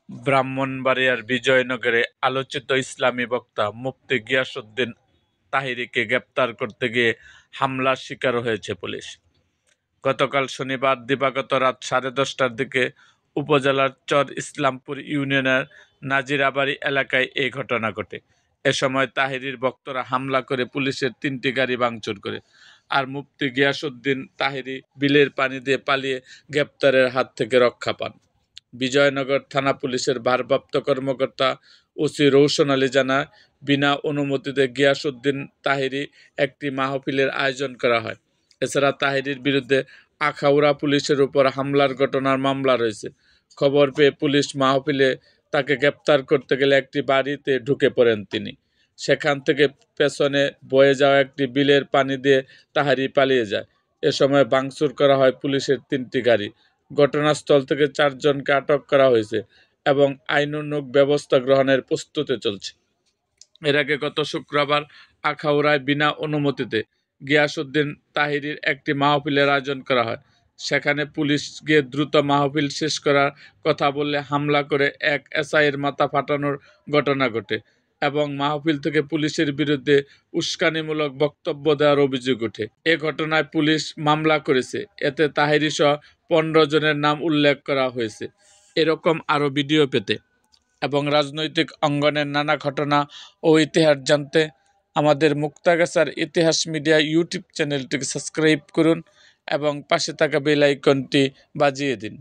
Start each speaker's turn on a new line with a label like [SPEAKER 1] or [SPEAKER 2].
[SPEAKER 1] ব্রাহ্মণবাড়িয়ার বিজয়নগরে আলোচিত ইসলামী বক্তা মুফতি গিয়াসউদ্দিন তাহিরিকে গ্রেপ্তার করতে গিয়ে হামলার শিকার হয়েছে পুলিশ। গতকাল শনিবার দিবাগত রাত 10:30টার দিকে উপজেলার চর ইসলামপুর ইউনিয়নের নাজিরাবাড়ি এলাকায় এই ঘটনা ঘটে। এ সময় তাহিরির ভক্তরা হামলা করে পুলিশের 3টি গাড়ি ভাঙচুর করে। আর মুফতি গিয়াসউদ্দিন তাহিরি বিলের পানি দিয়ে পালিয়ে গ্রেপ্তারের হাত থেকে রক্ষা পান। বিজয়নগর থানা পুলিশের ভারপ্রাপ্ত কর্মকর্তা ওসি রৌশন আলী জানায়, বিনা অনুমতিতে গিয়াসউদ্দিন তাহিরি একটি মাহফিলের আয়োজন করা হয়। এছাড়া তাহিরির বিরুদ্ধে আখাউড়া পুলিশের উপর হামলার ঘটনার মামলা রয়েছে। খবর পেয়ে পুলিশ মাহফিলে তাকে গ্রেপ্তার করতে গেলে একটি বাড়িতে ঢুকে পড়েন তিনি। সেখান থেকে পেছনে বয়ে যাওয়া একটি বিলের পানি দিয়ে তাহিরি পালিয়ে যায়। এ সময় ভাঙচুর করা হয় পুলিশের 3টি গাড়ি। ঘটনাস্থল থেকে 4 জনকে আটক করা হয়েছে এবং আইনানুগ ব্যবস্থা গ্রহণের প্রস্তুতি চলছে। এর আগে গত শুক্রবার আখাউড়ায় বিনা অনুমতিতে গিয়াসউদ্দিন তাহিরির একটি মাহফিলের আয়োজন করা হয়। সেখানে পুলিশ গিয়ে দ্রুত মাহফিল শেষ করার কথা বললে হামলা করে এক এসআইয়ের মাথা ফাটানোর ঘটনা ঘটে এবং মাহফিল থেকে পুলিশের বিরুদ্ধে উস্কানিমূলক বক্তব্য দেওয়ার অভিযোগ ওঠে। এ ঘটনায় পুলিশ মামলা করেছে। এতে তাহিরিসহ 15 জনের নাম উল্লেখ করা হয়েছে। এরকম আরও ভিডিও পেতে এবং রাজনৈতিক অঙ্গনের নানা ঘটনা ও ইতিহাস জানতে আমাদের মুক্তাগাছার ইতিহাস মিডিয়া ইউটিউব চ্যানেলটিকে সাবস্ক্রাইব করুন এবং পাশে থাকা বেল আইকনটি বাজিয়ে দিন।